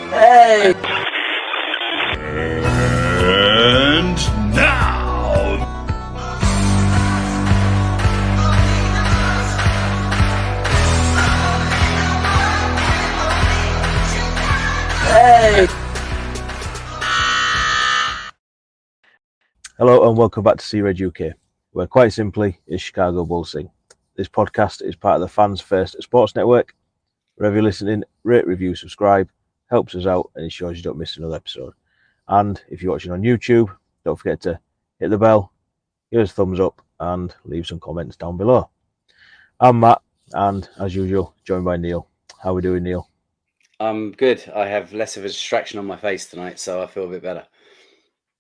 Hey! And now, Hey! Hello and welcome back to Sea Red UK, where quite simply is Chicago Bulls sing. This podcast is part of the Fans First Sports Network. Wherever you're listening, rate, review, subscribe, helps us out and ensures you don't miss another episode. And if you're watching on YouTube, don't forget to hit the bell, give us a thumbs up and leave some comments down below. I'm Matt and as usual, joined by Neill. How are we doing, Neill? I'm good. I have less of a distraction on my face tonight, so I feel a bit better.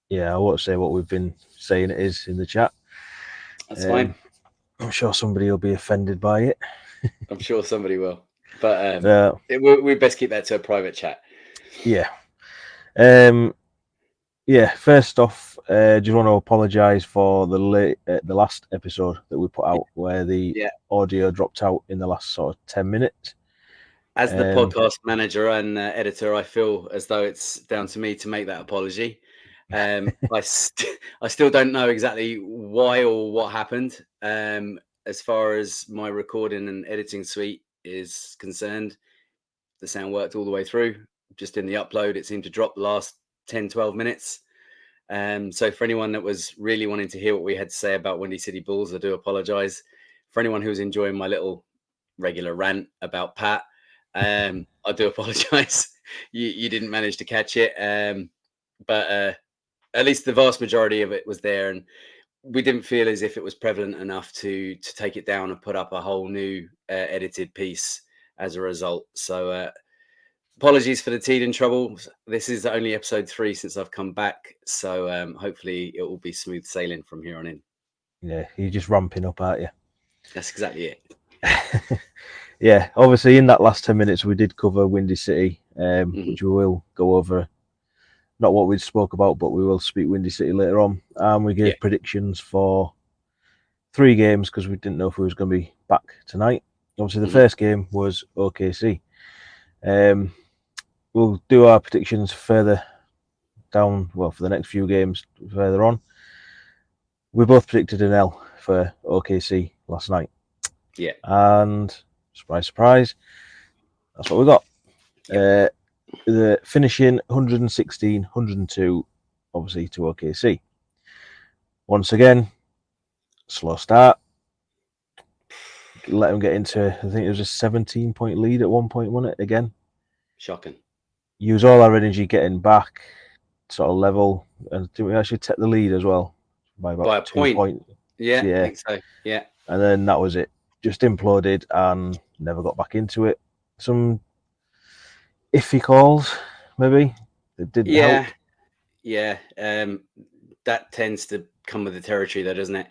Yeah, I won't say what we've been saying it is in the chat. That's fine. I'm sure somebody will be offended by it. I'm sure somebody will. But we best keep that to a private chat. Yeah. First off, just want to apologise for the last episode that we put out where the audio dropped out in the last sort of 10 minutes. As the podcast manager and editor, I feel as though it's down to me to make that apology. I still don't know exactly why or what happened. As far as my recording and editing suite is concerned, the sound worked all the way through. Just in the upload, it seemed to drop the last 10, 12 minutes. So for anyone that was really wanting to hear what we had to say about Windy City Bulls, I do apologise. For anyone who was enjoying my little regular rant about Pat, I do apologise. You didn't manage to catch it, but at least the vast majority of it was there, and we didn't feel as if it was prevalent enough to take it down and put up a whole new edited piece as a result. So apologies for the teething trouble. This is only episode 3 since I've come back, so hopefully it will be smooth sailing from here on in. Yeah, you're just ramping up, aren't you? That's exactly it. Yeah, obviously in that last 10 minutes we did cover Windy City, which we will go over. Not what we spoke about, but we will speak Windy City later on. And we gave predictions for 3 games because we didn't know if we was going to be back tonight. Obviously the first game was OKC. We'll do our predictions further down, well, for the next few games further on. We both predicted an L for OKC last night. Yeah. And surprise, surprise, that's what we got. The finishing 116, 102, obviously to OKC. Once again, slow start. Let them get into, I think it was a 17-point lead at one point, wasn't it? Again. Shocking. Use all our energy getting back, sort of level, and did we actually take the lead as well? By about 2 points. Yeah, I think so. Yeah. And then that was it. Just imploded and never got back into it. Some iffy calls, maybe, that didn't help. Yeah. That tends to come with the territory, though, doesn't it?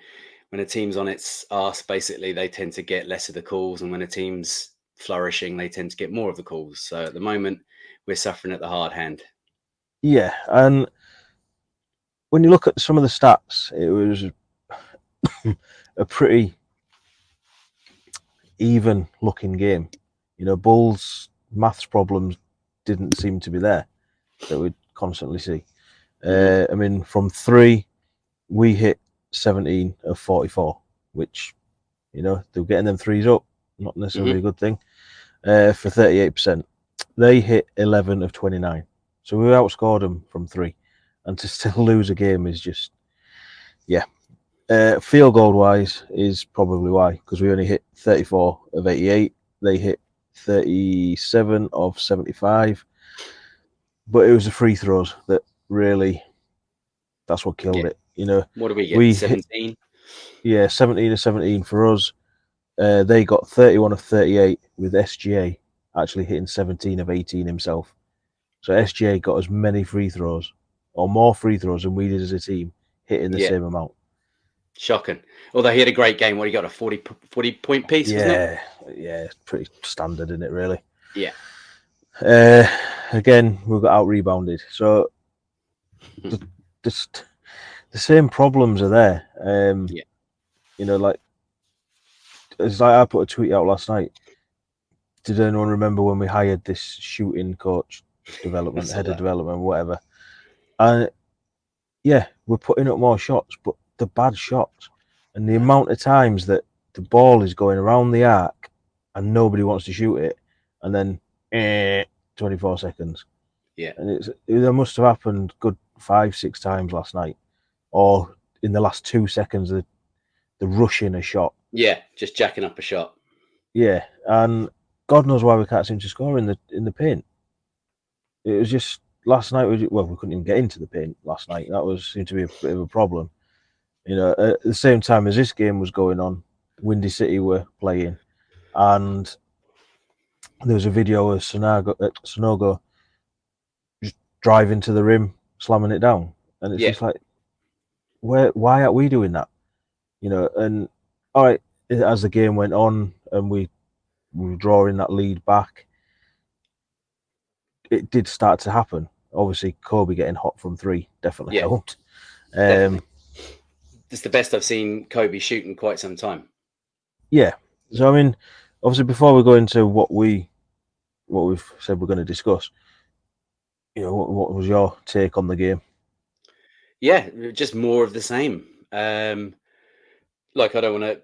When a team's on its arse, basically, they tend to get less of the calls. And when a team's flourishing, they tend to get more of the calls. So at the moment, we're suffering at the hard hand. Yeah. And when you look at some of the stats, it was a pretty even looking game. You know, Bulls' maths problems didn't seem to be there that we'd constantly see. I mean, from 3, we hit 17 of 44, which, you know, they were getting them threes up, not necessarily a good thing, for 38%. They hit 11 of 29. So we outscored them from 3. And to still lose a game is just, field goal wise is probably why, because we only hit 34 of 88. They hit 37 of 75. But it was the free throws that really, that's what killed it. You know, what do we get? 17? 17 of 17 for us. They got 31 of 38 with SGA actually hitting 17 of 18 himself. So SGA got as many free throws or more free throws than we did as a team, hitting the same amount. Shocking. Although he had a great game. What, he got a 40-point piece, wasn't it? Yeah, it's pretty standard, isn't it, really? Yeah. Again, we got out-rebounded. So the same problems are there. You know, like, it's like I put a tweet out last night. Did anyone remember when we hired this shooting coach development, Saw head of that. development, whatever. And yeah, we're putting up more shots, but the bad shots and the amount of times that the ball is going around the arc and nobody wants to shoot it, and then 24 seconds. Yeah. And there must have happened good 5-6 times last night, or in the last 2 seconds, the rushing a shot. Yeah, just jacking up a shot. Yeah, and God knows why we can't seem to score in the paint. It was just last night. We couldn't even get into the paint last night. That seemed to be a bit of a problem. You know, at the same time as this game was going on, Windy City were playing, and there was a video of Sonogo just driving to the rim, slamming it down, and it's just like, why aren't we doing that? You know, and all right, as the game went on and we were drawing that lead back, it did start to happen. Obviously, Kobe getting hot from three definitely helped. Definitely. It's the best I've seen Kobe shoot in quite some time. Yeah. So I mean, obviously, before we go into what we've said we're going to discuss, you know, what was your take on the game? Yeah, just more of the same. Like, I don't want to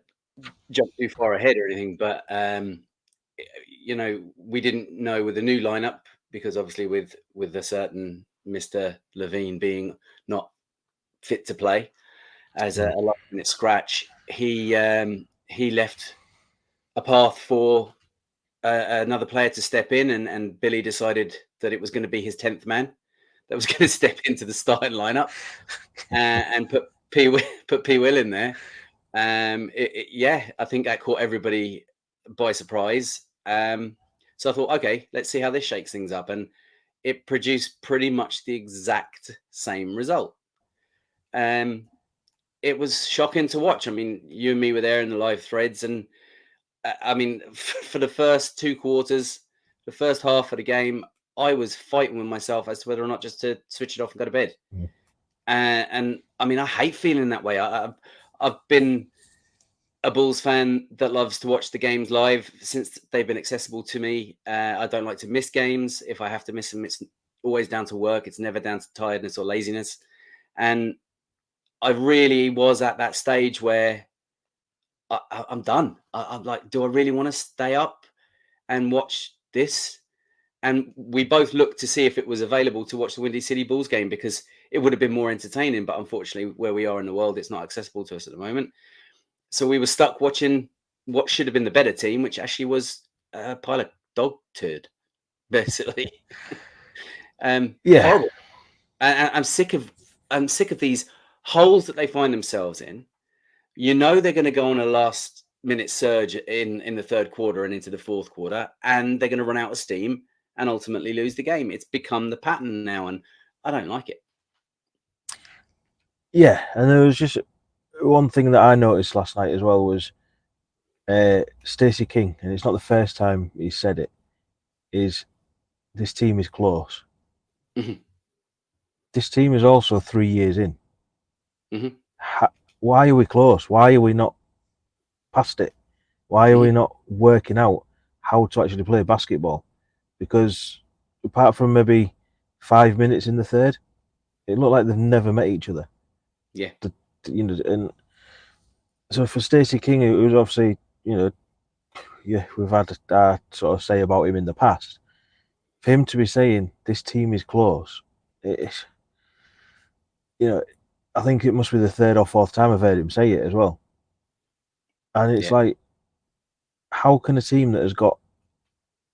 jump too far ahead or anything, but you know, we didn't know with the new lineup, because obviously with a certain Mr. Levine being not fit to play as a last-minute scratch, he left a path for another player to step in, and Billy decided that it was going to be his 10th man that was going to step into the starting lineup and put P Will in there. Yeah, I think that caught everybody by surprise. So I thought, okay, let's see how this shakes things up, and it produced pretty much the exact same result. It was shocking to watch. I mean, you and me were there in the live threads, and I mean, for the first 2 quarters, the first half of the game, I was fighting with myself as to whether or not just to switch it off and go to bed. And I mean, I hate feeling that way. I've been a Bulls fan that loves to watch the games live since they've been accessible to me. I don't like to miss games. If I have to miss them, it's always down to work. It's never down to tiredness or laziness. And I really was at that stage where I'm done. I'm like, do I really want to stay up and watch this? And we both looked to see if it was available to watch the Windy City Bulls game, because it would have been more entertaining. But unfortunately, where we are in the world, it's not accessible to us at the moment. So we were stuck watching what should have been the better team, which actually was a pile of dog turd, basically. Horrible. And I'm sick of these holes that they find themselves in. You know they're going to go on a last-minute surge in the third quarter and into the fourth quarter, and they're going to run out of steam and ultimately lose the game. It's become the pattern now, and I don't like it. Yeah, and there was just one thing that I noticed last night as well was Stacey King, and it's not the first time he said it, is this team is close. Mm-hmm. This team is also 3 years in. Mm-hmm. Why are we close? Why are we not past it? Why are we not working out how to actually play basketball? Because apart from maybe 5 minutes in the third, it looked like they've never met each other. Yeah. You know, and so for Stacey King, it was obviously, you know, yeah, we've had our sort of say about him in the past. For him to be saying this team is close, it's, you know, I think it must be the third or fourth time I've heard him say it as well. And it's like, how can a team that has got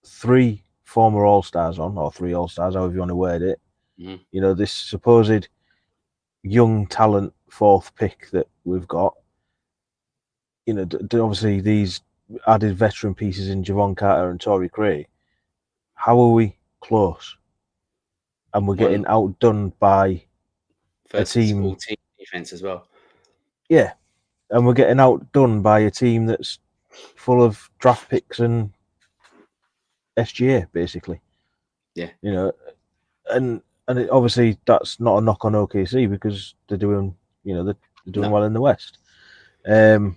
3 former All-Stars on, or 3 All-Stars, however you want to word it, you know, this supposed young talent 4th pick that we've got, you know, obviously these added veteran pieces in Javon Carter and Torrey Craig, how are we close? And we're getting outdone by a team. All-team defense as well. Yeah, and we're getting outdone by a team that's full of draft picks and SGA, basically. Yeah. You know, and obviously that's not a knock on OKC, because they're doing, you know, they're doing well in the West. Yeah,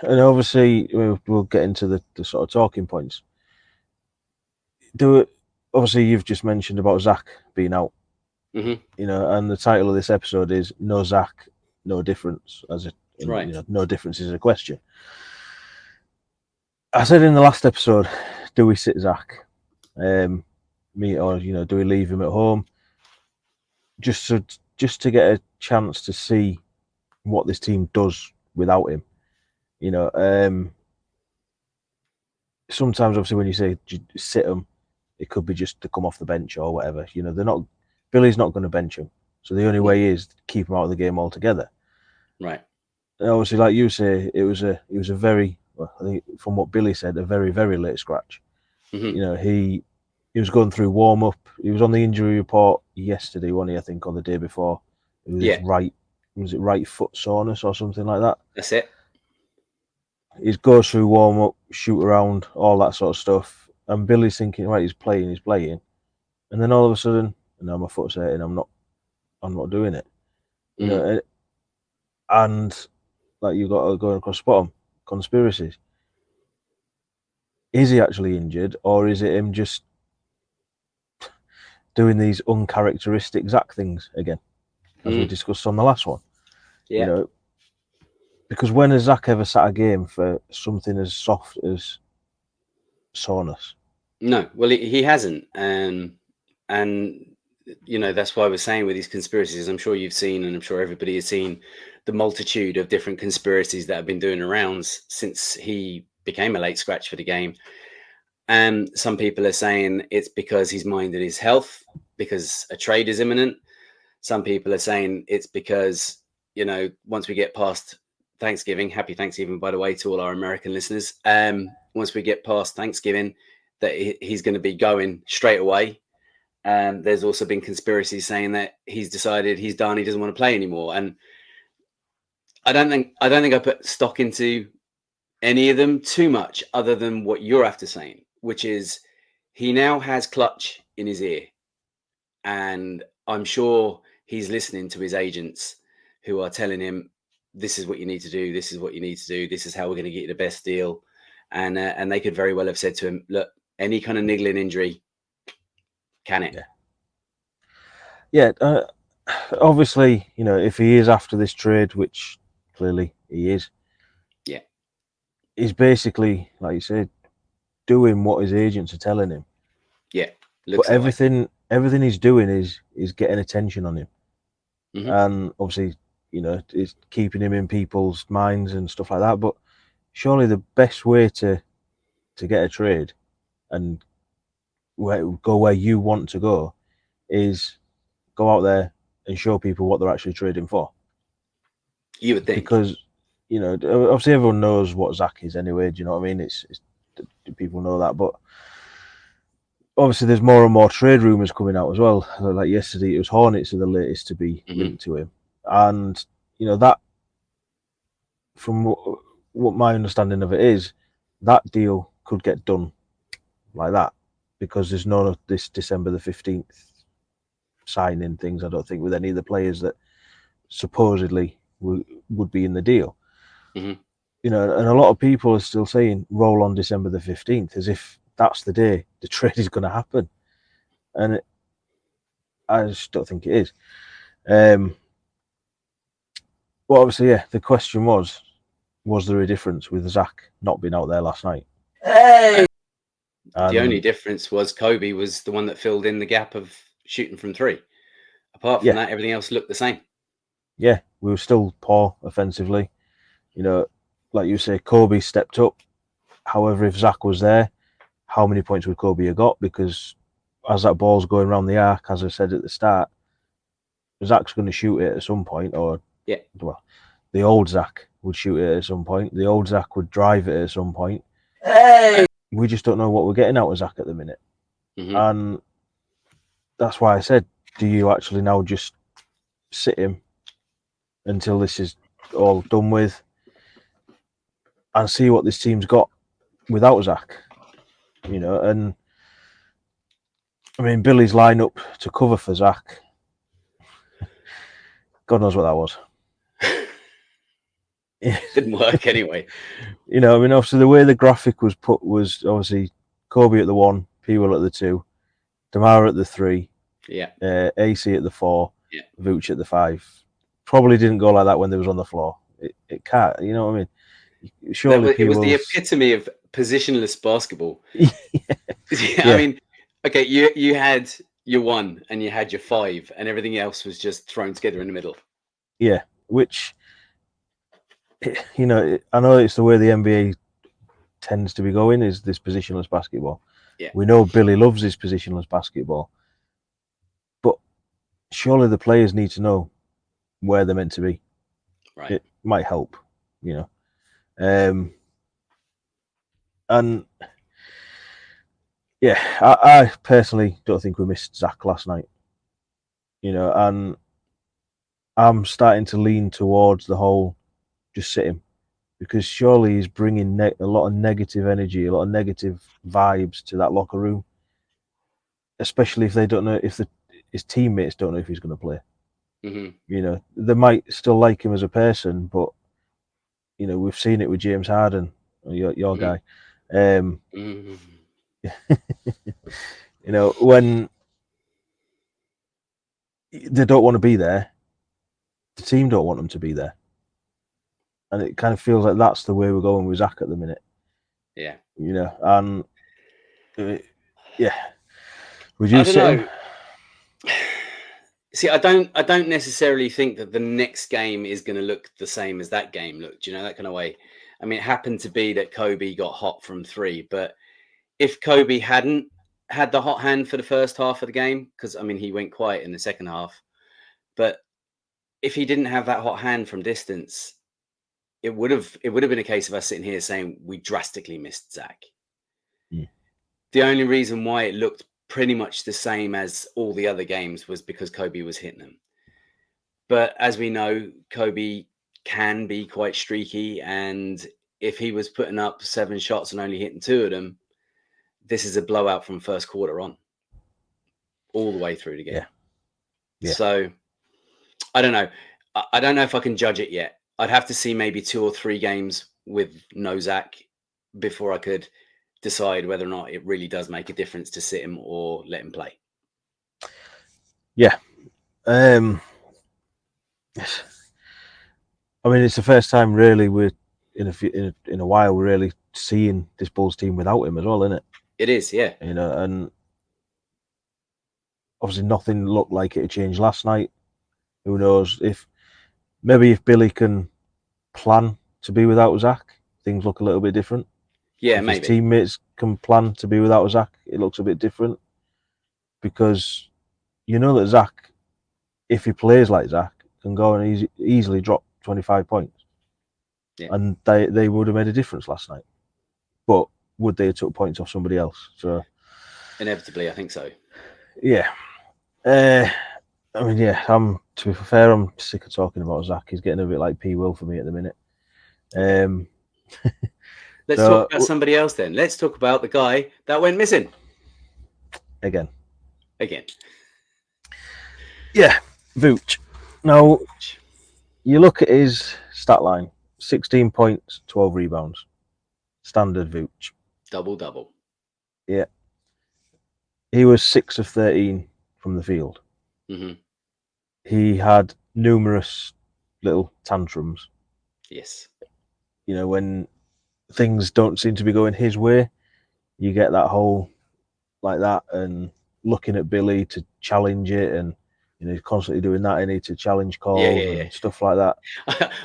and obviously we'll get into the sort of talking points. obviously you've just mentioned about Zach being out, Mm-hmm. you know, and the title of this episode is "No Zach, No Difference," Right. you know, no difference is a question. I said in the last episode, do we sit Zach, or you know, do we leave him at home, just to get a chance to see what this team does without him, you know. Sometimes, obviously, when you say sit him, it could be just to come off the bench or whatever. You know, Billy's not going to bench him, so the only way is to keep him out of the game altogether. Right. And obviously, like you say, it was a very, well, I think from what Billy said, a very, very late scratch. Mm-hmm. You know, he was going through warm up. He was on the injury report yesterday, wasn't he? I think, or the day before. It was his right foot soreness or something like that. That's it. He goes through warm up, shoot around, all that sort of stuff. And Billy's thinking, right, he's playing, and then all of a sudden, no, my foot's hurting. I'm not doing it. You know, and like you got going across the bottom, conspiracies. Is he actually injured, or is it him just doing these uncharacteristic Zach things again, as we discussed on the last one? Yeah. You know, because when has Zach ever sat a game for something as soft as soreness? No, well, he hasn't, and you know, that's why we're saying with these conspiracies. I'm sure you've seen, and I'm sure everybody has seen, the multitude of different conspiracies that have been doing the rounds since he became a late scratch for the game. And some people are saying it's because he's minded his health, because a trade is imminent. Some people are saying it's because, you know, once we get past Thanksgiving, happy Thanksgiving, by the way, to all our American listeners. Once we get past Thanksgiving, that he's going to be going straight away. There's also been conspiracies saying that he's decided he's done, he doesn't want to play anymore. And I don't think I put stock into any of them too much, other than what you're after saying, which is he now has Clutch in his ear, and I'm sure he's listening to his agents who are telling him, this is what you need to do, this is what you need to do, this is how we're going to get you the best deal. And they could very well have said to him, look, any kind of niggling injury, can it? Yeah. Obviously, you know, if he is after this trade, which clearly he is, yeah, he's basically, like you said, doing what his agents are telling him. Yeah, but everything he's doing is getting attention on him, and obviously, you know, it's keeping him in people's minds and stuff like that. But surely the best way to get a trade and go where you want to go is go out there and show people what they're actually trading for. You would think, because you know, obviously everyone knows what Zach is anyway. Do you know what I mean? It's people know that, but obviously there's more and more trade rumors coming out as well. Like yesterday, it was Hornets are the latest to be linked to him, and you know that, from what my understanding of it is, that deal could get done like that, because there's none of this December the 15th signing things, I don't think, with any of the players that supposedly would be in the deal. You know, and a lot of people are still saying roll on December the 15th, as if that's the day the trade is going to happen, and I just don't think it is. Well, obviously, yeah, the question was there a difference with Zach not being out there last night? The only difference was Kobe was the one that filled in the gap of shooting from three. Apart from that, everything else looked the same. Yeah, we were still poor offensively. You know, like you say, Kobe stepped up. However, if Zach was there, how many points would Kobe have got? Because as that ball's going around the arc, as I said at the start, Zach's going to shoot it at some point, or well, the old Zach would shoot it at some point. The old Zach would drive it at some point. We just don't know what we're getting out of Zach at the minute. And that's why I said, do you actually now just sit him until this is all done with and see what this team's got without Zach? You know, and I mean, Billy's lineup to cover for Zach, God knows what that was. Didn't work anyway. You know, I mean, obviously the way the graphic was put was obviously Kobe at the 1, P. Will at the 2, Damara at the 3, Yeah. AC at the 4, Yeah. Vooch at the 5. Probably didn't go like that when they was on the floor. It can't, you know what I mean? Surely it was the P-Will's... epitome of positionless basketball. Yeah. I mean, okay, you had your 1 and you had your 5, and everything else was just thrown together in the middle. Yeah, which, you know, I know it's the way the NBA tends to be going, is this positionless basketball. Yeah. We know Billy loves his positionless basketball, but surely the players need to know where they're meant to be. Right. It might help, you know. And yeah, I personally don't think we missed Zach last night, you know, and I'm starting to lean towards the whole just sit him, because surely he's bringing a lot of negative energy, a lot of negative vibes to that locker room, especially if they don't know, if his teammates don't know if he's going to play. Mm-hmm. You know, they might still like him as a person, but you know, we've seen it with James Harden, your Mm-hmm. guy. Mm-hmm. You know, when they don't want to be there, the team don't want them to be there, and it kind of feels like that's the way we're going with Zach at the minute. Yeah. You know, and yeah, would you I don't sit know. him? See, I don't necessarily think that the next game is going to look the same as that game looked, you know, that kind of way. I mean, it happened to be that Kobe got hot from 3, but if Kobe hadn't had the hot hand for the first half of the game, because I mean, he went quiet in the second half, but if he didn't have that hot hand from distance, it would have been a case of us sitting here saying we drastically missed Zach. Mm. The only reason why it looked pretty much the same as all the other games was because Kobe was hitting them. But as we know, Kobe can be quite streaky, and if he was putting up 7 shots and only hitting 2 of them, this is a blowout from first quarter on, all the way through the game. Yeah. So I don't know. I don't know if I can judge it yet. I'd have to see maybe 2 or 3 games with no Zach before I could decide whether or not it really does make a difference to sit him or let him play. Yeah. I mean, it's the first time really we're in a while we're really seeing this Bulls team without him as well, isn't it? It is, yeah. You know, and obviously nothing looked like it had changed last night. Who knows if Billy can plan to be without Zach, things look a little bit different. Yeah, if maybe his teammates can plan to be without Zach, it looks a bit different, because you know that Zach, if he plays like Zach, can go and easily drop 25 points. Yeah. And they would have made a difference last night. But would they have took points off somebody else? So inevitably, I think so. Yeah. I mean, yeah, to be fair, I'm sick of talking about Zach. He's getting a bit like P. Will for me at the minute. Let's talk about somebody else then. Let's talk about the guy that went missing. Again. Yeah, Vooch. Now, you look at his stat line, 16 points, 12 rebounds. Standard Vooch. Double. Yeah. He was 6 of 13 from the field. Mm-hmm. He had numerous little tantrums. Yes. You know, when things don't seem to be going his way, you get that whole like that, and looking at Billy to challenge it, and you know, he's constantly doing that. He needs to challenge calls and stuff like that.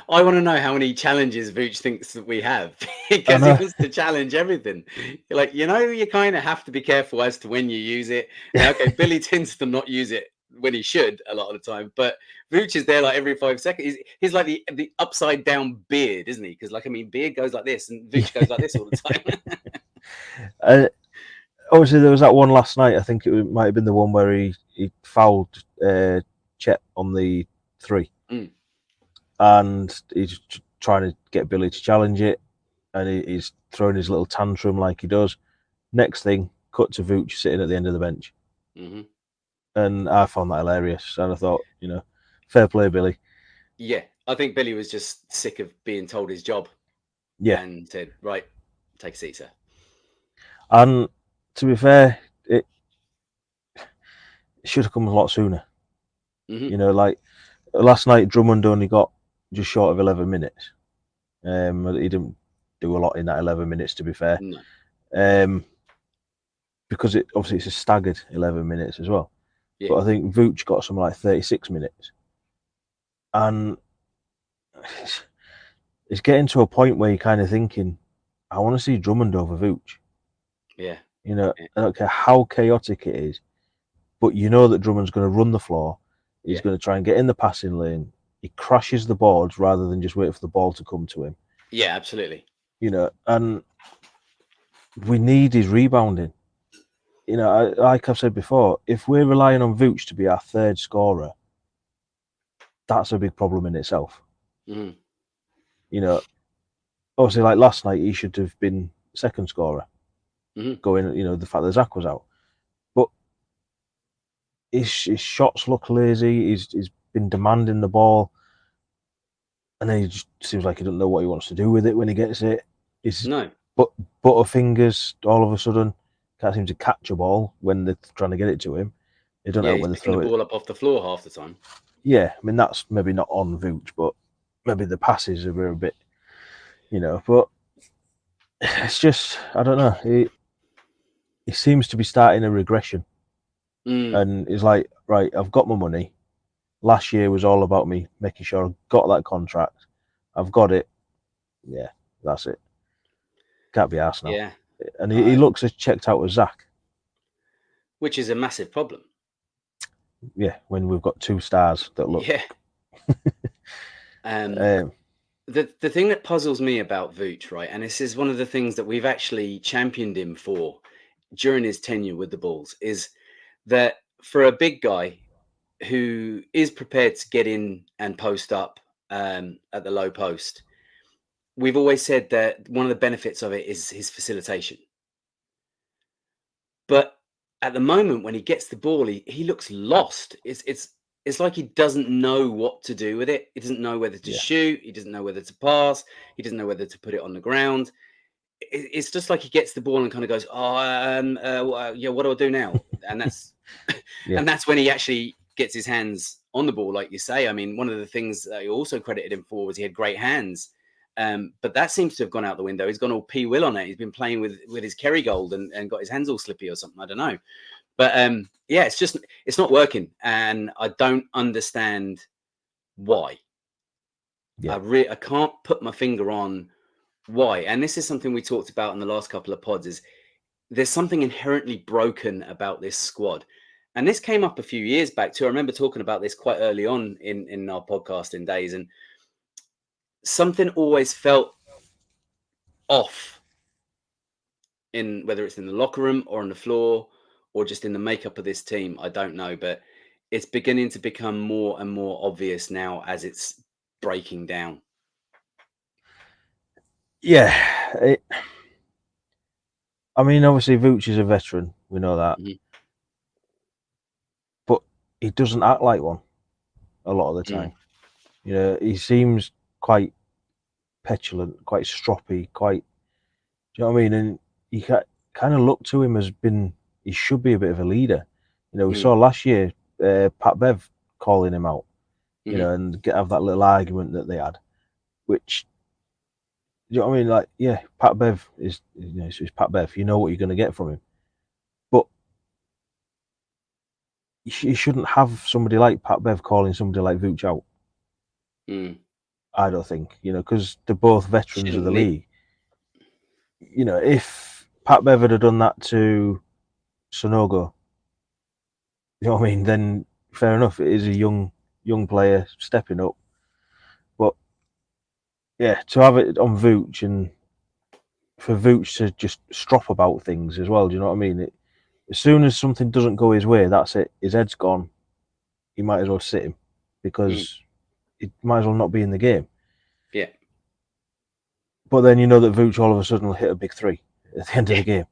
I want to know how many challenges Vooch thinks that we have, because he wants to challenge everything. Like, you know, you kind of have to be careful as to when you use it. Now, okay, Billy tends to not use it when he should a lot of the time, but Vooch is there like every 5 seconds. He's like the upside down beard, isn't he? Because, like, I mean, beard goes like this and Vooch goes like this all the time. Obviously, there was that one last night. I think it might have been the one where he fouled Chet on the 3. And he's trying to get Billy to challenge it, and he's throwing his little tantrum like he does. Next thing, cut to Vooch sitting at the end of the bench. Mm-hmm. And I found that hilarious. And I thought, you know, fair play, Billy. Yeah, I think Billy was just sick of being told his job. Yeah. And said, right, take a seat, sir. And to be fair, it should have come a lot sooner. Mm-hmm. You know, like last night, Drummond only got just short of 11 minutes. He didn't do a lot in that 11 minutes, to be fair. No. Because obviously it's a staggered 11 minutes as well. Yeah. But I think Vooch got something like 36 minutes. And it's getting to a point where you're kind of thinking, I want to see Drummond over Vooch. Yeah. You know, I don't care how chaotic it is, but you know that Drummond's going to run the floor. He's going to try and get in the passing lane. He crashes the boards rather than just wait for the ball to come to him. Yeah, absolutely. You know, and we need his rebounding. You know, like I've said before, if we're relying on Vooch to be our third scorer, that's a big problem in itself. Mm-hmm. You know, obviously, like last night, he should have been second scorer. Mm-hmm. Going, you know, the fact that Zach was out, but his shots look lazy. He's been demanding the ball, and then he just seems like he doesn't know what he wants to do with it when he gets it. He's butterfingers all of a sudden. Can't seem to catch a ball when they're trying to get it to him. They don't know when they throw the ball up off the floor half the time. Yeah, I mean that's maybe not on Vooch, but maybe the passes are a bit, you know. But it's just I don't know. He seems to be starting a regression, and he's like, right, I've got my money. Last year was all about me making sure I got that contract. I've got it. Yeah, that's it. Can't be arsed now. Yeah, and he looks as checked out as Zach, which is a massive problem. Yeah, when we've got two stars that look. Yeah. The thing that puzzles me about Vooch, right, and this is one of the things that we've actually championed him for during his tenure with the Bulls, is that for a big guy who is prepared to get in and post up at the low post, we've always said that one of the benefits of it is his facilitation. But at the moment, when he gets the ball, he looks lost. It's like he doesn't know what to do with it. He doesn't know whether to shoot. He doesn't know whether to pass. He doesn't know whether to put it on the ground. It's just like he gets the ball and kind of goes, what do I do now? And that's and that's when he actually gets his hands on the ball, like you say. I mean, one of the things that I also credited him for was he had great hands. But that seems to have gone out the window. He's gone all P. Will on it. He's been playing with his Kerrygold and got his hands all slippy or something. I don't know. But it's not working. And I don't understand why. Yeah. I can't put my finger on why. And this is something we talked about in the last couple of pods, is there's something inherently broken about this squad. And this came up a few years back too. I remember talking about this quite early on in our podcasting days, and something always felt off, in whether it's in the locker room or on the floor or just in the makeup of this team. I don't know, but it's beginning to become more and more obvious now as it's breaking down. Yeah. I mean, obviously, Vooch is a veteran. We know that. Mm-hmm. But he doesn't act like one a lot of the time. You know, he seems quite petulant, quite stroppy, quite... Do you know what I mean? And you kind of look to him as he should be a bit of a leader. You know, we saw last year Pat Bev calling him out, you know, and have that little argument that they had, which... Do you know what I mean? Like, yeah, Pat Bev is, you know, it's Pat Bev. You know what you're going to get from him. But you shouldn't have somebody like Pat Bev calling somebody like Vooch out. I don't think, you know, because they're both veterans of the league. You know, if Pat Bev had done that to Sonogo, you know what I mean, then fair enough. It is a young player stepping up. But yeah, to have it on Vooch and for Vooch to just strop about things as well, do you know what I mean? As soon as something doesn't go his way, that's it. His head's gone. He might as well sit him because he might as well not be in the game. Yeah. But then you know that Vooch all of a sudden will hit a big three at the end of the game.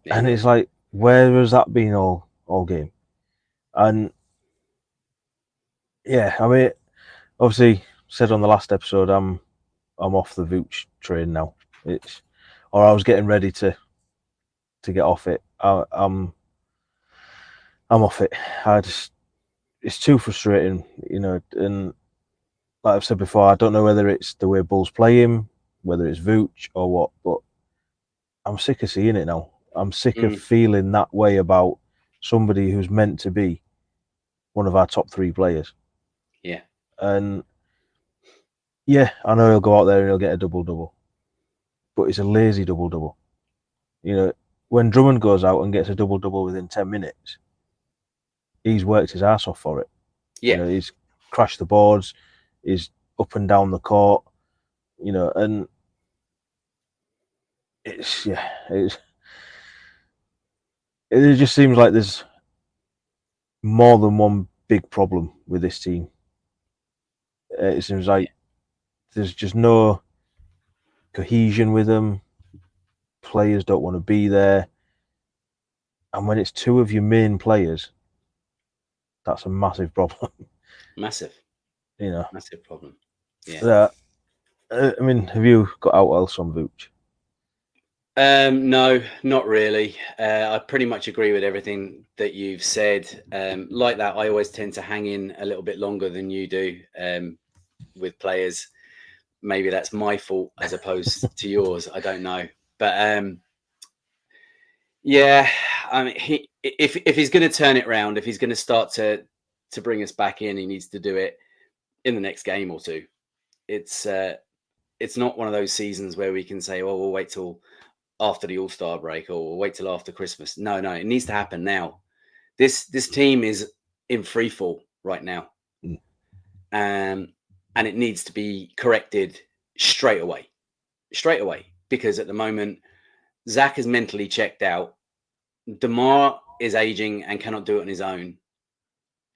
Yeah. And it's like, where has that been all game? And yeah, I mean, obviously said on the last episode, I'm off the Vooch train now. I was getting ready to get off it. I'm off it. It's too frustrating, and like I've said before, I don't know whether it's the way Bulls play him, whether it's Vooch or what, but I'm sick of seeing it now. I'm sick of feeling that way about somebody who's meant to be one of our top 3 players. Yeah. And yeah, I know he'll go out there and he'll get a double-double, but it's a lazy double-double. When Drummond goes out and gets a double-double within 10 minutes, he's worked his ass off for it. Yeah. He's crashed the boards, he's up and down the court, and it just seems like there's more than one big problem with this team. It seems like there's just no cohesion with them. Players don't want to be there. And when it's 2 of your main players, that's a massive problem. Massive. Massive problem. Yeah. I mean, have you got out else on Vooch? No, not really. I pretty much agree with everything that you've said. Like that, I always tend to hang in a little bit longer than you do with players. Maybe that's my fault as opposed to yours. I don't know. But yeah, I mean, if he's going to turn it around, if he's going to start to bring us back in, he needs to do it in the next game or two. It's not one of those seasons where we can say, "Well, we'll wait till after the All-Star break or we'll wait till after Christmas." No, it needs to happen now. This team is in free fall right now, and it needs to be corrected straight away, because at the moment Zach is mentally checked out. DeMar is aging and cannot do it on his own,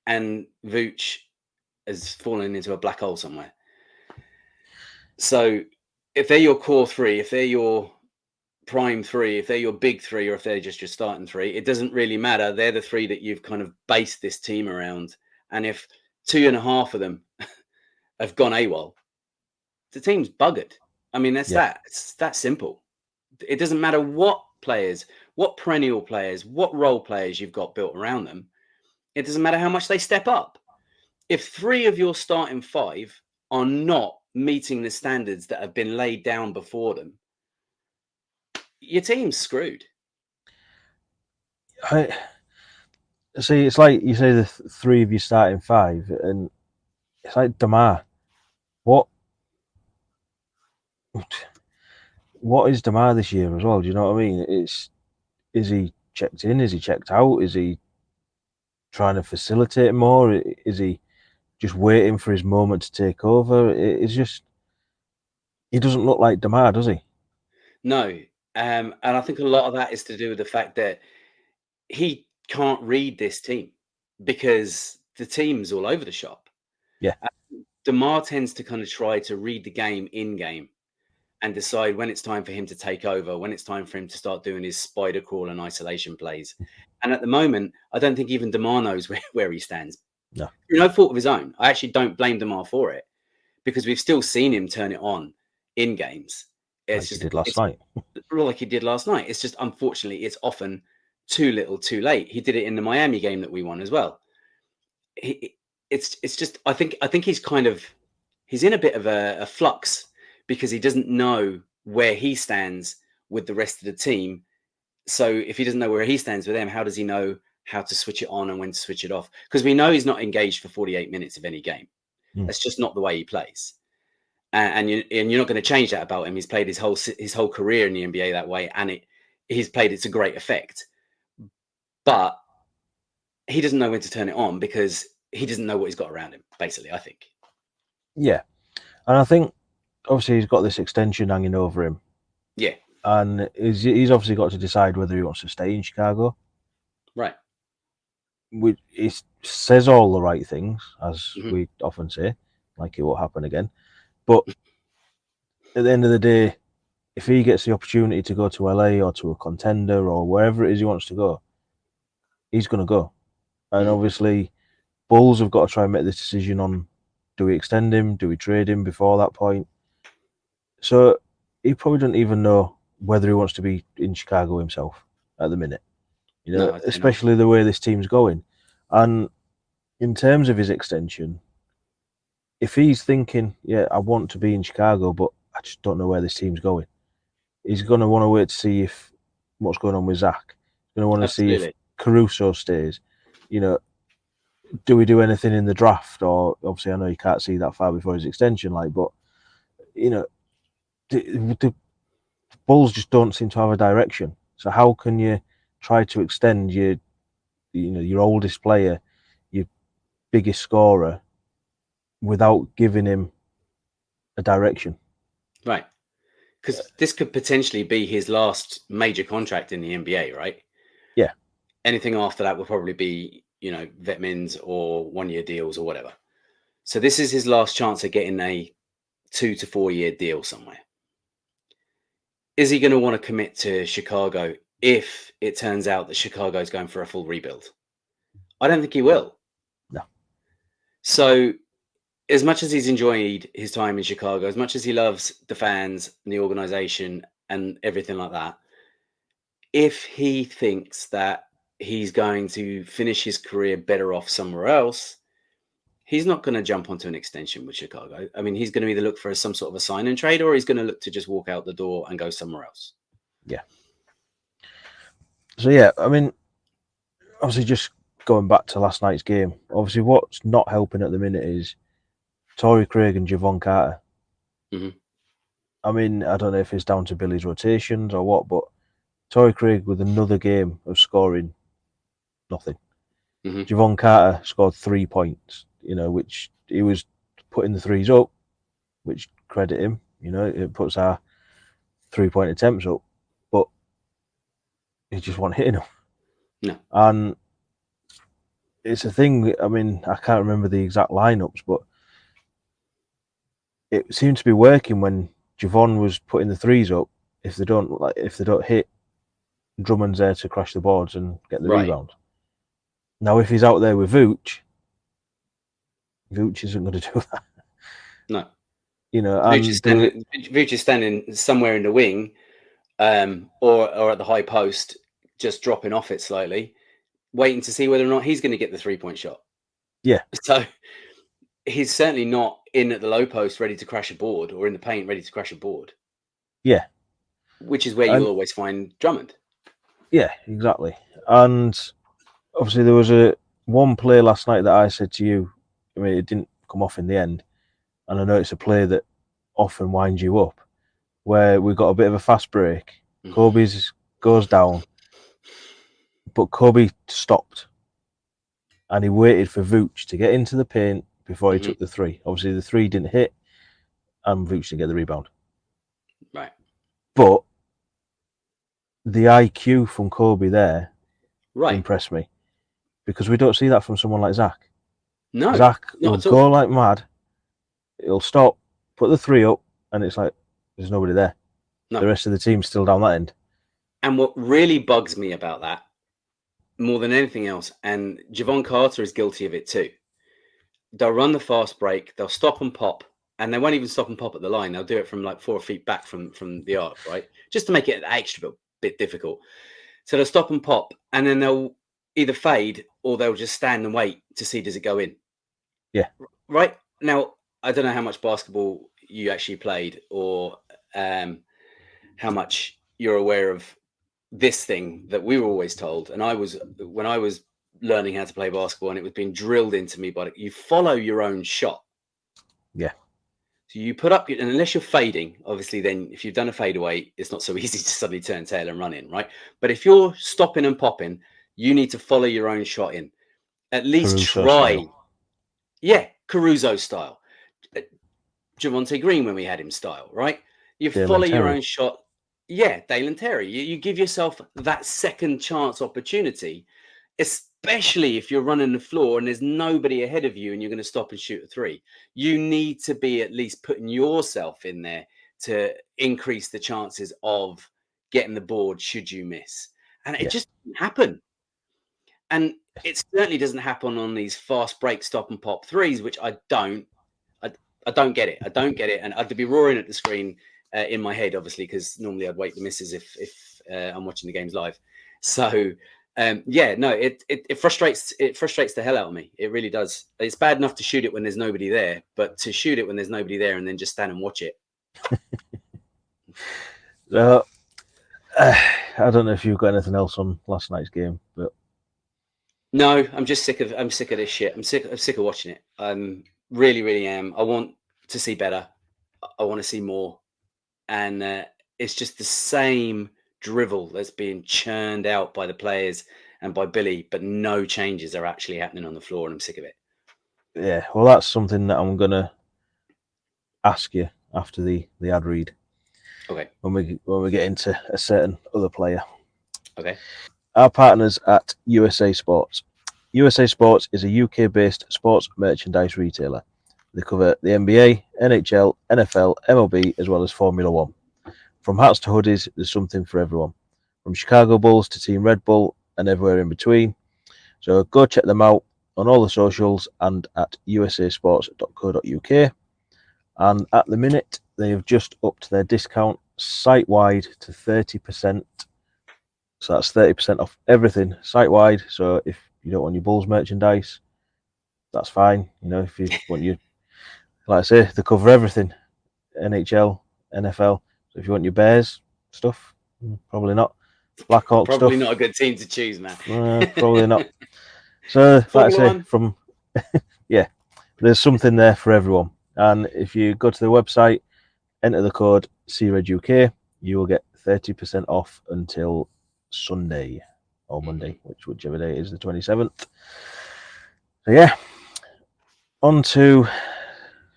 and Vooch has fallen into a black hole somewhere. So if they're your core 3, if they're your prime 3, if they're your big 3, or if they're just your starting 3, it doesn't really matter. They're the 3 that you've kind of based this team around. And if 2.5 of them have gone AWOL, the team's buggered. I mean, it's that simple. It doesn't matter what players, what perennial players, what role players you've got built around them. It doesn't matter how much they step up. If 3 of your starting 5 are not meeting the standards that have been laid down before them, your team's screwed. I see. It's like you say, the 3 of you starting 5, and it's like DeMar. What is DeMar this year as well? Do you know what I mean? Is he checked in? Is he checked out? Is he trying to facilitate more? Is he just waiting for his moment to take over? It's just, he doesn't look like DeMar, does he? No. And I think a lot of that is to do with the fact that he can't read this team because the team's all over the shop. Yeah. DeMar tends to kind of try to read the game in game and decide when it's time for him to take over, when it's time for him to start doing his spider crawl and isolation plays. And at the moment, I don't think even DeMar knows where he stands. No. Through no fault of his own. I actually don't blame DeMar for it because we've still seen him turn it on in games. It's like he did last night. Like he did last night. It's just, unfortunately, it's often too little, too late. He did it in the Miami game that we won as well. It's just, I think he's in a bit of a flux because he doesn't know where he stands with the rest of the team. So if he doesn't know where he stands with them, how does he know how to switch it on and when to switch it off? Because we know he's not engaged for 48 minutes of any game. That's just not the way he plays. And you're not going to change that about him. He's played his whole career in the NBA that way, and he's played it to great effect. But he doesn't know when to turn it on because he doesn't know what he's got around him, basically, I think. Yeah. And I think, obviously, he's got this extension hanging over him. Yeah. And he's obviously got to decide whether he wants to stay in Chicago. Right. He says all the right things, as we often say, like it won't happen again. But at the end of the day, if he gets the opportunity to go to LA or to a contender or wherever it is he wants to go, he's going to go. And obviously, Bulls have got to try and make this decision on, do we extend him? Do we trade him before that point? So he probably doesn't even know whether he wants to be in Chicago himself at the minute. You know, No, I'd say not. especially the way this team's going. And in terms of his extension, if he's thinking, yeah, I want to be in Chicago, but I just don't know where this team's going, he's going to want to wait to see if what's going on with Zach. He's going to want to see if Absolutely. Caruso stays. You know, do we do anything in the draft? Or obviously, I know you can't see that far before his extension, but you know, the Bulls just don't seem to have a direction. So how can you try to extend your oldest player, your biggest scorer, without giving him a direction? Right. Because this could potentially be his last major contract in the NBA, right? Yeah. Anything after that will probably be, vet mins or 1-year deals or whatever. So this is his last chance of getting a 2 to 4 year deal somewhere. Is he going to want to commit to Chicago if it turns out that Chicago is going for a full rebuild? I don't think he will. No. So as much as he's enjoyed his time in Chicago, as much as he loves the fans and the organization and everything like that, if he thinks that he's going to finish his career better off somewhere else, he's not going to jump onto an extension with Chicago. I mean, he's going to either look for some sort of a sign and trade, or he's going to look to just walk out the door and go somewhere else. Yeah. So, yeah, I mean, obviously just going back to last night's game, obviously what's not helping at the minute is Torrey Craig and Javon Carter. Mm-hmm. I mean, I don't know if it's down to Billy's rotations or what, but Torrey Craig with another game of scoring nothing. Mm-hmm. Javon Carter scored 3 points, which he was putting the threes up, which credit him. It puts our 3-point attempts up, but he just wasn't hitting them. No. And it's a thing. I mean, I can't remember the exact lineups, but it seemed to be working when Javon was putting the threes up. If they don't hit, Drummond's there to crash the boards and get the rebound. Now, if he's out there with Vooch isn't going to do that. No. Vooch is standing somewhere in the wing, or at the high post, just dropping off it slightly, waiting to see whether or not he's going to get the 3-point shot. Yeah. So he's certainly not in at the low post ready to crash a board, or in the paint ready to crash a board. Yeah. Which is where you'll always find Drummond. Yeah, exactly. And obviously there was one play last night that I said to you, I mean, it didn't come off in the end. And I know it's a play that often winds you up, where we got a bit of a fast break. Mm-hmm. Kobe's goes down, but Kobe stopped. And he waited for Vooch to get into the paint before he took the three. Obviously, the three didn't hit, and Vooch didn't get the rebound. Right. But the IQ from Kobe there impressed me, because we don't see that from someone like Zach. No, Zach will go like mad. He'll stop, put the three up, and it's like there's nobody there. No. The rest of the team's still down that end. And what really bugs me about that, more than anything else, and Javon Carter is guilty of it too. They'll run the fast break, they'll stop and pop, and they won't even stop and pop at the line. They'll do it from like 4 feet back from the arc, right? Just to make it an extra bit difficult. So they'll stop and pop, and then they'll either fade or they'll just stand and wait to see does it go in. Yeah. Right? Now, I don't know how much basketball you actually played, or how much you're aware of this thing that we were always told. And when I was learning how to play basketball, and it was being drilled into me, but you follow your own shot. Yeah. So you put up, and unless you're fading, obviously, then if you've done a fadeaway, it's not so easy to suddenly turn tail and run in, right? But if you're stopping and popping, you need to follow your own shot in. At least Caruso try. Style. Yeah, Caruso style. Javonte Green when we had him style, right? You follow your own shot. Yeah, Dalen Terry. You give yourself that second chance opportunity, especially if you're running the floor and there's nobody ahead of you and you're going to stop and shoot a three. You need to be at least putting yourself in there to increase the chances of getting the board should you miss. And it just didn't happen. And it certainly doesn't happen on these fast break, stop and pop threes, which I don't get it. I don't get it. And I'd be roaring at the screen in my head, obviously, because normally I'd wait the misses if I'm watching the games live. So It frustrates the hell out of me. It really does. It's bad enough to shoot it when there's nobody there, but to shoot it when there's nobody there and then just stand and watch it. So, I don't know if you've got anything else on last night's game, but no, I'm sick of this shit. I'm sick of watching it. Really am. I want to see better. I want to see more, and it's just the same drivel that's being churned out by the players and by Billy, but no changes are actually happening on the floor, and I'm sick of it. Yeah, well, that's something that I'm gonna ask you after the ad read. Okay. When we get into a certain other player. Okay. Our partners at USA Sports. USA Sports is a UK-based sports merchandise retailer. They cover the NBA, NHL, NFL, MLB, as well as Formula One. From hats to hoodies, there's something for everyone. From Chicago Bulls to Team Red Bull and everywhere in between. So go check them out on all the socials and at usasports.co.uk. And at the minute, they have just upped their discount site-wide to 30%. So that's 30% off everything site-wide. So if you don't want your Bulls merchandise, that's fine. You know, if you want your, like I say, they cover everything. NHL, NFL. So if you want your Bears stuff, probably not. Blackhawk stuff. Probably not a good team to choose, man. Probably not. So, like I say, from yeah, there's something there for everyone. And if you go to the website, enter the code CREDUK, you will get 30% off until Sunday or Monday, whichever day is, the 27th. So yeah, on to,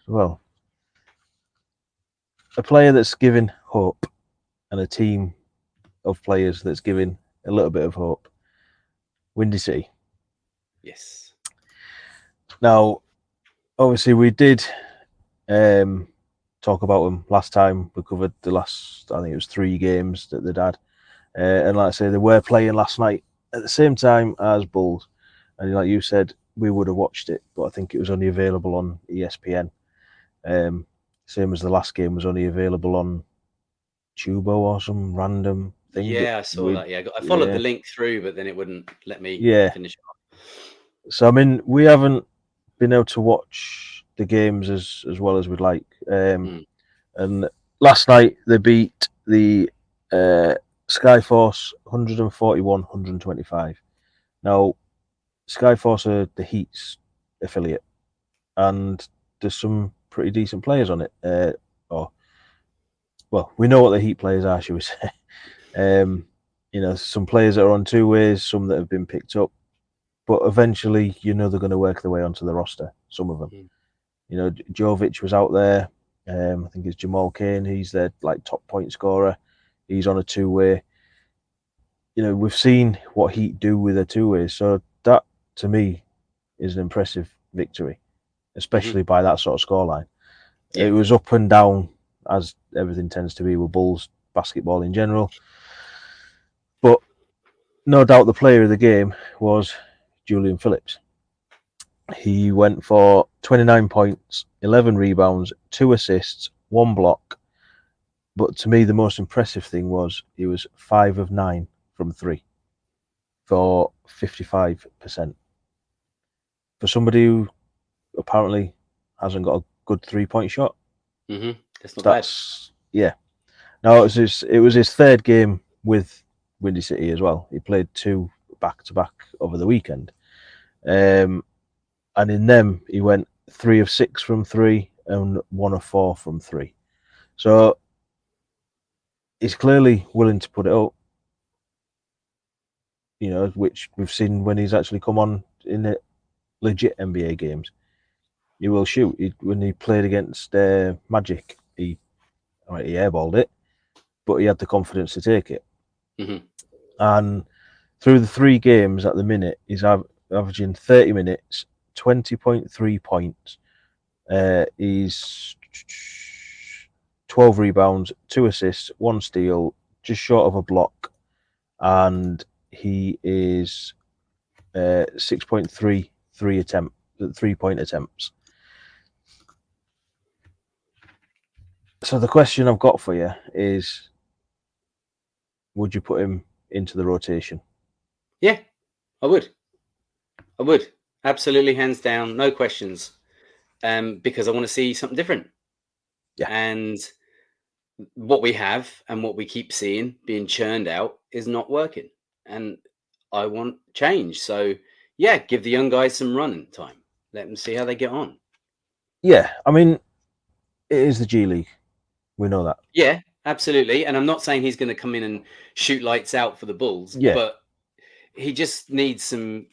well, a player that's giving hope and a team of players that's giving a little bit of hope. Windy City. Yes. Now, obviously, we did talk about them last time. We covered the last, I think it was 3 games that they'd had. And like I say, they were playing last night at the same time as Bulls. And like you said, we would have watched it, but I think it was only available on ESPN. Same as the last game was only available on Tubo or some random thing. Yeah, I saw that. Yeah, I followed the link through, but then it wouldn't let me finish it off. So, I mean, we haven't been able to watch the games as well as we'd like. And last night they beat the Skyforce 141-125. Now, Skyforce are the Heat's affiliate, and there's some pretty decent players on it. Well, we know what the Heat players are, shall we say? You know, some players that are on 2 ways, some that have been picked up, but eventually, you know, they're going to work their way onto the roster. Some of them, you know, Jovic was out there. I think it's Jamal Cain. He's their top point scorer. He's on a 2-way. You know, we've seen what Heat do with their 2-ways, so that to me is an impressive victory, especially by that sort of scoreline. Yeah. It was up and down, as everything tends to be with Bulls basketball in general. But no doubt the player of the game was Julian Phillips. He went for 29 points, 11 rebounds, 2 assists, 1 block. But to me, the most impressive thing was he was 5 of 9 from 3 for 55%. For somebody who apparently hasn't got a good 3-point shot, that's not bad. Yeah. No, it was his 3rd game with Windy City as well. He played 2 back-to-back over the weekend. And in them, he went 3 of 6 from 3 and 1 of 4 from 3. So he's clearly willing to put it up, you know, which we've seen when he's actually come on in the legit NBA games. He will shoot. When he played against Magic, he airballed it, but he had the confidence to take it. And through the 3 games at the minute, he's averaging 30 minutes, 20.3 points. He's 12 rebounds, 2 assists, 1 steal, just short of a block, and he is 6.3 3-point attempts. So the question I've got for you is, would you put him into the rotation? Yeah, I would. Absolutely, hands down, no questions. Because I want to see something different. Yeah. And what we have and what we keep seeing being churned out is not working. And I want change. So yeah, give the young guys some running time. Let them see how they get on. Yeah, I mean, it is the G League. We know that. Yeah, absolutely. And I'm not saying he's going to come in and shoot lights out for the Bulls, Yeah. but he just needs some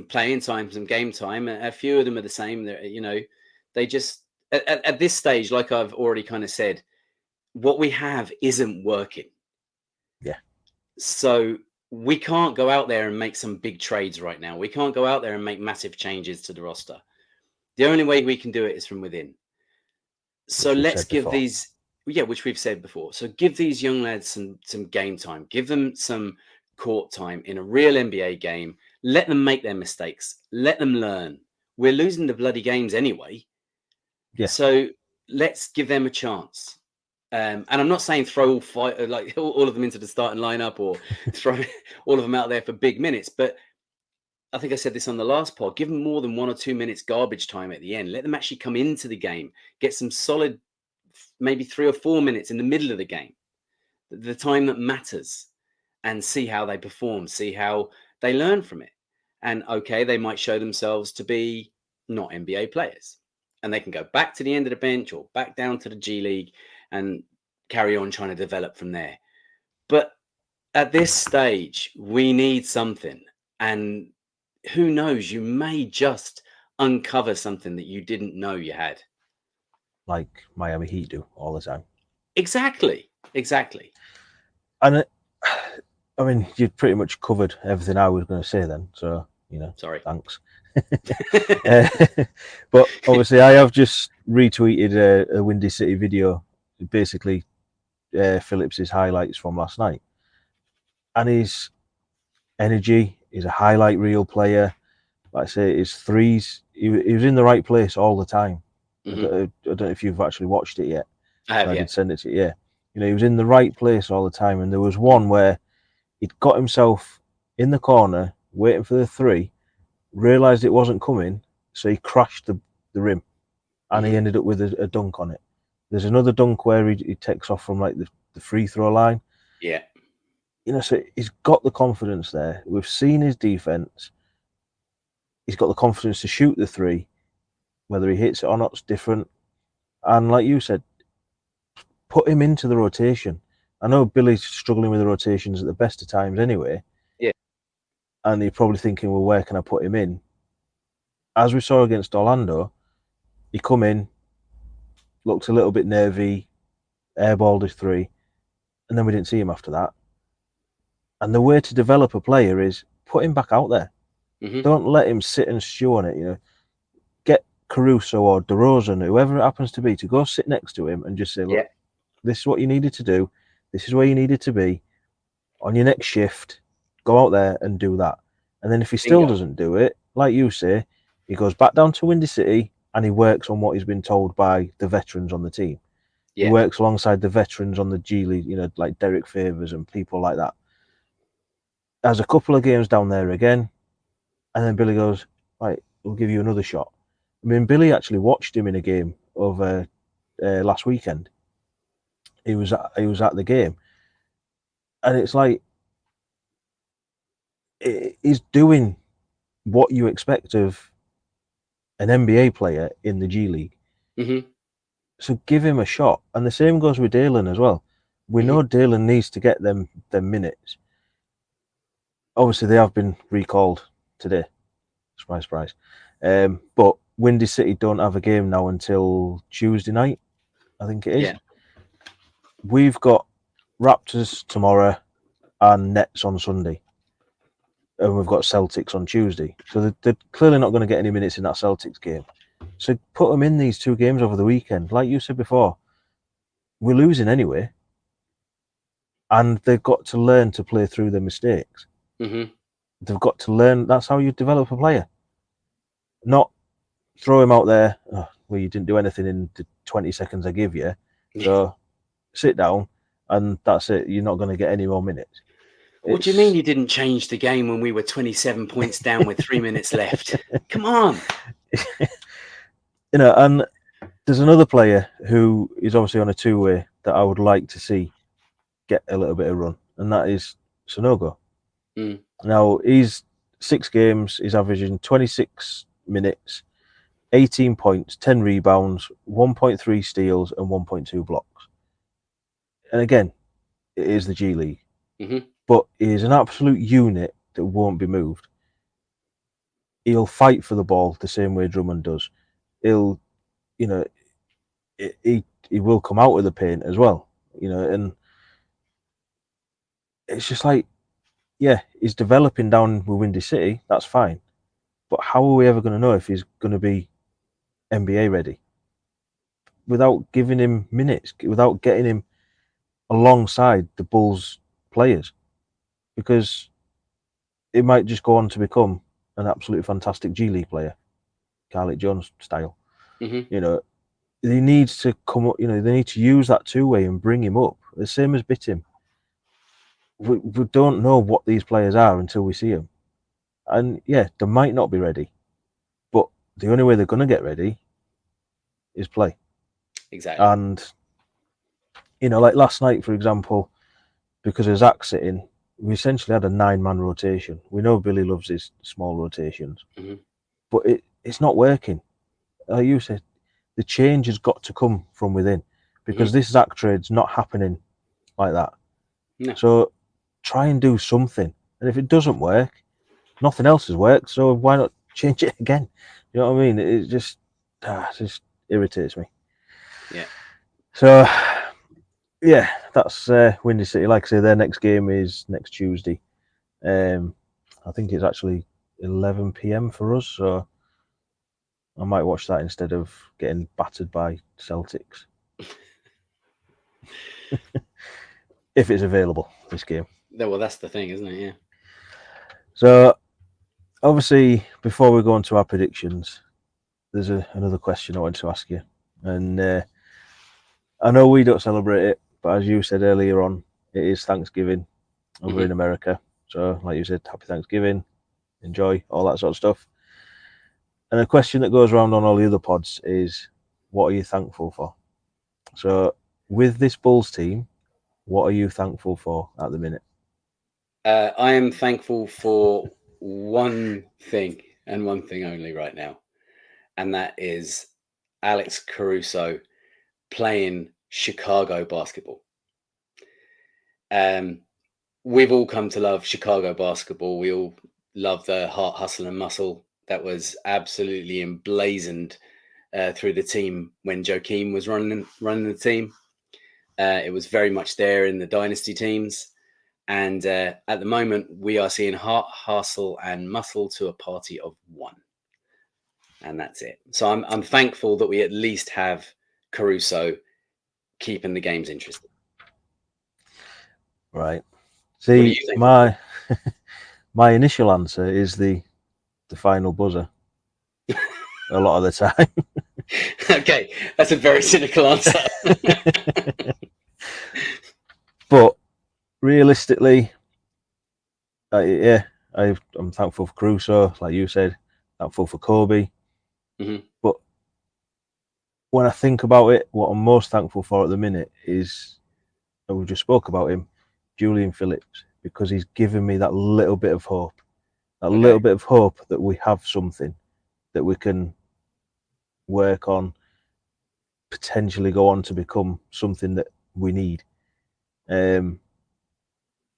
playing time, some game time. A few of them are the same. They just at this stage, like I've already kind of said, what we have isn't working. Yeah. So we can't go out there and make some big trades right now. We can't go out there and make massive changes to the roster. The only way we can do it is from within. So let's give these, which we've said before. So give these young lads some game time. Give them some court time in a real NBA game. Let them make their mistakes. Let them learn. We're losing the bloody games anyway. Yeah. So let's give them a chance. And I'm not saying throw all of them into the starting lineup or throw all of them out there for big minutes, but I think I said this on the last pod. Give them more than 1 or 2 minutes garbage time at the end. Let them actually come into the game, get some solid, maybe 3 or 4 minutes in the middle of the game, the time that matters, and see how they perform, see how they learn from it. And okay, they might show themselves to be not NBA players, and they can go back to the end of the bench or back down to the G League and carry on trying to develop from there. But at this stage, we need something. And who knows, you may just uncover something that you didn't know you had. Like Miami Heat do all the time. Exactly. And I mean, you've pretty much covered everything I was going to say then. So, Sorry. Thanks. But obviously, I have just retweeted a Windy City video, basically Phillips's highlights from last night. And his energy, he's a highlight reel player. Like I say, his threes, he was in the right place all the time. Mm-hmm. I don't know if you've actually watched it yet. I have, I did send it to you. Yeah. He was in the right place all the time. And there was one where he'd got himself in the corner, waiting for the three, realised it wasn't coming, so he crashed the rim. And he ended up with a dunk on it. There's another dunk where he takes off from like the free throw line. Yeah. So he's got the confidence there. We've seen his defense. He's got the confidence to shoot the three. Whether he hits it or not is different. And like you said, put him into the rotation. I know Billy's struggling with the rotations at the best of times anyway. Yeah. And you're probably thinking, well, where can I put him in? As we saw against Orlando, he come in, looked a little bit nervy, airballed his three, and then we didn't see him after that. And the way to develop a player is put him back out there. Mm-hmm. Don't let him sit and stew on it. Get Caruso or DeRozan, whoever it happens to be, to go sit next to him and just say, look, this is what you needed to do. This is where you needed to be. On your next shift, go out there and do that. And then if he still doesn't do it, like you say, he goes back down to Windy City and he works on what he's been told by the veterans on the team. Yeah. He works alongside the veterans on the G League, like Derek Favors and people like that. Has a couple of games down there again, and then Billy goes, right, we'll give you another shot. I mean, Billy actually watched him in a game over last weekend. He was at the game, and it's like he's doing what you expect of an NBA player in the G League. Mm-hmm. So give him a shot, and the same goes with Dalen as well. We know Dalen needs to get them minutes. Obviously, they have been recalled today. Surprise, surprise. But Windy City don't have a game now until Tuesday night, I think it is. Yeah. We've got Raptors tomorrow and Nets on Sunday. And we've got Celtics on Tuesday. So they're clearly not going to get any minutes in that Celtics game. So put them in these two games over the weekend. Like you said before, we're losing anyway. And they've got to learn to play through their mistakes. Mm-hmm. They've got to learn. That's how you develop a player. Not throw him out there, well, you didn't do anything in the 20 seconds I give you. So sit down and that's it. You're not going to get any more minutes. What do you mean you didn't change the game when we were 27 points down with 3 minutes left? Come on. And there's another player who is obviously on a two-way that I would like to see get a little bit of run, and that is Sonogo. Now, he's 6 games, he's averaging 26 minutes, 18 points, 10 rebounds, 1.3 steals, and 1.2 blocks. And again, it is the G League. But he is an absolute unit that won't be moved. He'll fight for the ball the same way Drummond does. He'll, he will come out of the paint as well, and it's just like, yeah, he's developing down with Windy City. That's fine. But how are we ever going to know if he's going to be NBA ready without giving him minutes, without getting him alongside the Bulls players? Because it might just go on to become an absolutely fantastic G League player, Scarlett Jones style. He needs to come up, they need to use that two-way and bring him up. The same as Bittim. We don't know what these players are until we see them. And yeah, they might not be ready. But the only way they're going to get ready is play. Exactly. And, like last night, for example, because of Zach sitting, we essentially had a 9-man rotation. We know Billy loves his small rotations. But it's not working. Like you said, the change has got to come from within, because this Zach trade's not happening like that. No. So try and do something. And if it doesn't work, nothing else has worked. So why not change it again? You know what I mean? It just irritates me. Yeah. So, yeah, that's Windy City. Like I say, their next game is next Tuesday. I think it's actually 11 p.m. for us. So I might watch that instead of getting battered by Celtics. If it's available, this game. Well, that's the thing, isn't it? Yeah. So, obviously, before we go on to our predictions, there's another question I wanted to ask you. And I know we don't celebrate it, but as you said earlier on, it is Thanksgiving over in America. So, like you said, happy Thanksgiving, enjoy, all that sort of stuff. And a question that goes around on all the other pods is, what are you thankful for? So, with this Bulls team, what are you thankful for at the minute? I am thankful for one thing and one thing only right now, and that is Alex Caruso playing Chicago basketball. We've all come to love Chicago basketball. We all love the heart, hustle, and muscle that was absolutely emblazoned through the team when Joakim was running the team. It was very much there in the dynasty teams. And at the moment, we are seeing heart, hustle, and muscle to a party of one. And that's it. So I'm thankful that we at least have Caruso keeping the games interesting. Right. See, my initial answer is the final buzzer. A lot of the time. Okay, that's a very cynical answer. But realistically, I'm thankful for Caruso, like you said, thankful for Kobe. But when I think about it, what I'm most thankful for at the minute is, and we just spoke about him, Julian Phillips, because he's given me that little bit of hope. Little bit of hope that we have something that we can work on, potentially go on to become something that we need. The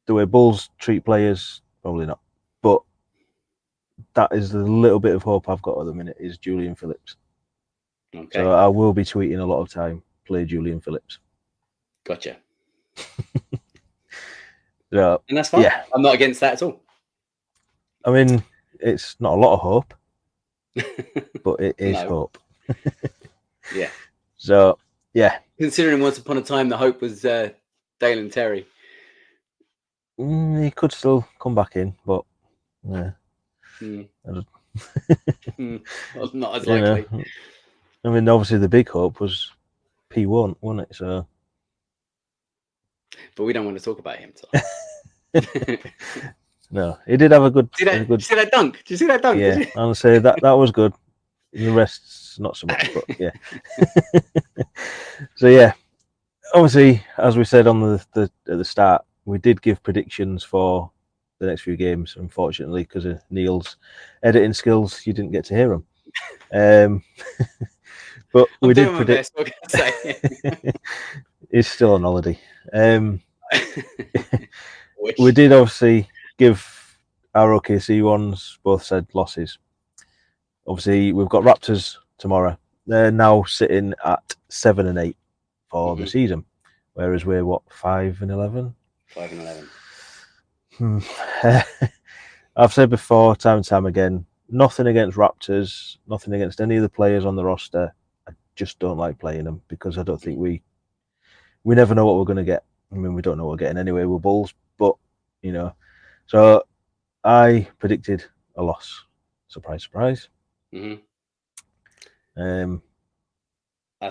way Bulls treat players, probably not. But that is the little bit of hope I've got at the minute is Julian Phillips. Okay. So I will be tweeting a lot of time, play Julian Phillips. Gotcha. So, and that's fine. Yeah. I'm not against that at all. I mean, it's not a lot of hope, but it is hope. Yeah. So, yeah. Considering once upon a time the hope was Dale and Terry. He could still come back in, but yeah. Not as likely. I mean, obviously the big hope was P1, wasn't it? So, but we don't want to talk about him. So. No, he did have a good. Did you see that dunk? Did you see that dunk? Yeah, I'll say that was good. The rest's not so much, but yeah. So yeah, obviously, as we said on the at the start, we did give predictions for the next few games. Unfortunately, because of Neill's editing skills, you didn't get to hear them. But we did predict. What can I say? He's still on holiday. We did obviously give our OKC ones, both said losses. Obviously, we've got Raptors tomorrow. They're now sitting at 7 and 8 for the season, whereas we're what, 5 and 11? 5 and 11. I've said before, time and time again, nothing against Raptors, nothing against any of the players on the roster. I just don't like playing them because I don't think we never know what we're going to get. I mean, we don't know what we're getting anyway with Bulls, but you know. So I predicted a loss. Surprise, surprise. I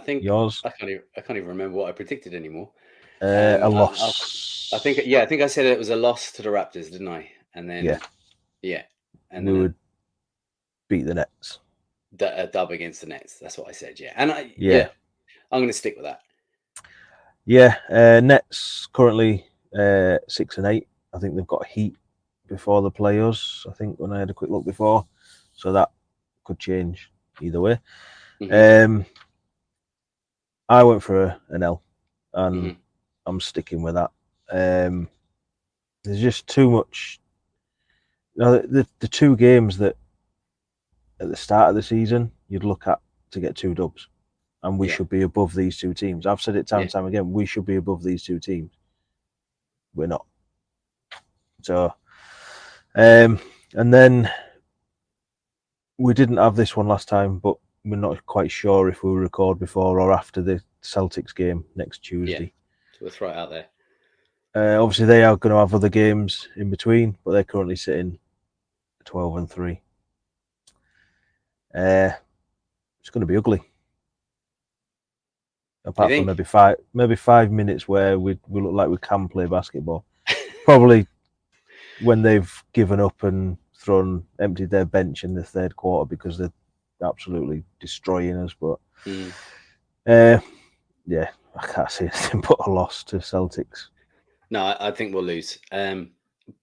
think yours. I can't even remember what I predicted anymore. A loss. I think I said it was a loss to the Raptors, didn't I? And then and we then would beat the Nets. A dub against the Nets. That's what I said. Yeah, and I'm going to stick with that. Yeah, Nets currently 6 and 8. I think they've got Heat before they play us. I think when I had a quick look before, so that could change either way. I went for an L, and I'm sticking with that. There's just too much. The two games that at the start of the season you'd look at to get 2 dubs, and we should be above these 2 teams. I've said it time and time again. We should be above these 2 teams. We're not. So, and then we didn't have this one last time, but we're not quite sure if we'll record before or after the Celtics game next Tuesday. Yeah, so we'll throw it out there. Obviously, they are going to have other games in between, but they're currently sitting 12 and 3. It's going to be ugly. Apart from maybe 5 minutes where we look like we can play basketball. Probably when they've given up and emptied their bench in the third quarter because they're absolutely destroying us. But yeah, I can't see anything but a loss to Celtics. No, I think we'll lose.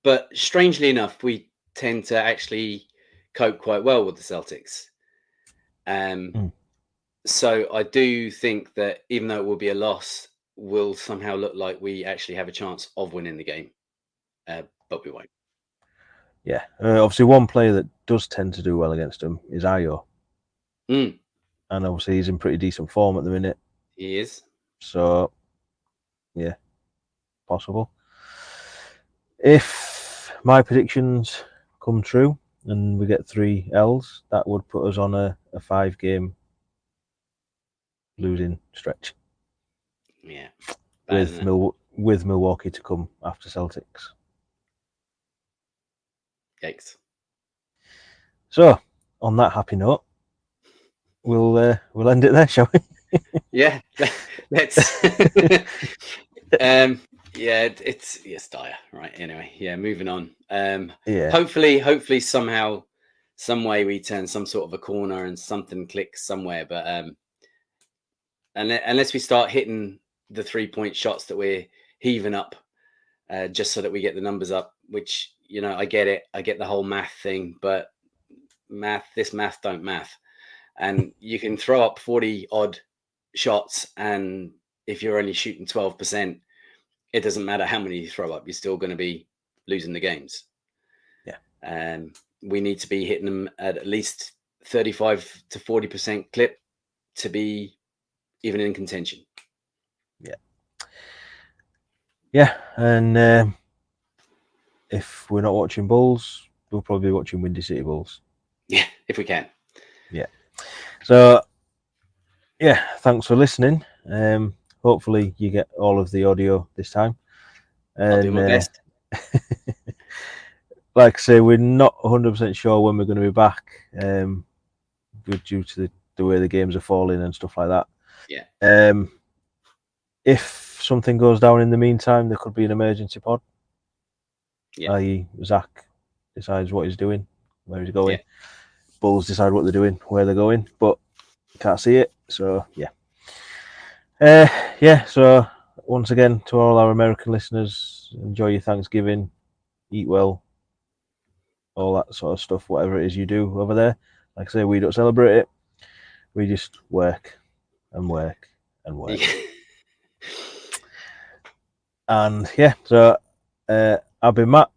But strangely enough, we tend to actually cope quite well with the Celtics. So I do think that even though it will be a loss, we'll somehow look like we actually have a chance of winning the game. But we won't. Yeah. Obviously, one player that does tend to do well against them is Ayo. And obviously, he's in pretty decent form at the minute. He is. So, yeah, possible. If my predictions come true and we get 3 L's, that would put us on a 5-game losing stretch. Yeah. With Milwaukee to come after Celtics. Yikes. So, on that happy note, we'll end it there, shall we? Yeah, let's. It's dire, right? Anyway, moving on. Hopefully, somehow, some way, we turn some sort of a corner and something clicks somewhere. But unless we start hitting the 3-point shots that we're heaving up, just so that we get the numbers up, which I get it. I get the whole math thing, but math don't math. And you can throw up 40 odd shots, and if you're only shooting 12%, it doesn't matter how many you throw up. You're still going to be losing the games. Yeah. We need to be hitting them at least 35 to 40% clip to be even in contention. Yeah. Yeah, and if we're not watching Bulls, we'll probably be watching Windy City Bulls. Yeah, if we can. Yeah. So, yeah, thanks for listening. Hopefully you get all of the audio this time. And, I'll do my best. Like I say, we're not 100% sure when we're going to be back, due to the way the games are falling and stuff like that. Yeah. If something goes down in the meantime, there could be an emergency pod. Yeah. i.e. Zach decides what he's doing, where he's going. Yeah. Bulls decide what they're doing, where they're going, but can't see it. So yeah. So once again, to all our American listeners, enjoy your Thanksgiving, eat well, all that sort of stuff, whatever it is you do over there. Like I say, we don't celebrate it. We just work and work and work. Yeah. And yeah, so I've been Matt.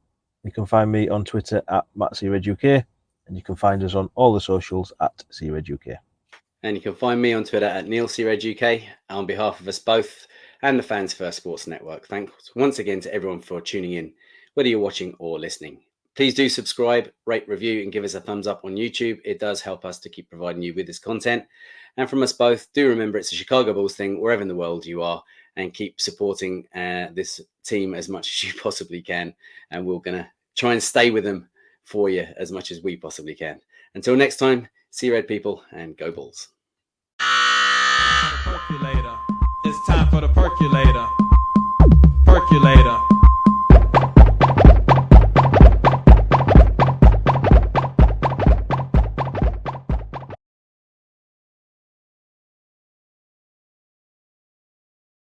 You can find me on Twitter at MattCRedUK, and you can find us on all the socials at CRedUK. And you can find me on Twitter at NeillCRedUK. On behalf of us both and the Fans First Sports Network, thanks once again to everyone for tuning in, whether you're watching or listening. Please do subscribe, rate, review, and give us a thumbs up on YouTube. It does help us to keep providing you with this content. And from us both, do remember it's a Chicago Bulls thing wherever in the world you are, and keep supporting this team as much as you possibly can. And we're going to try and stay with them for you as much as we possibly can. Until next time, see red people and go Bulls.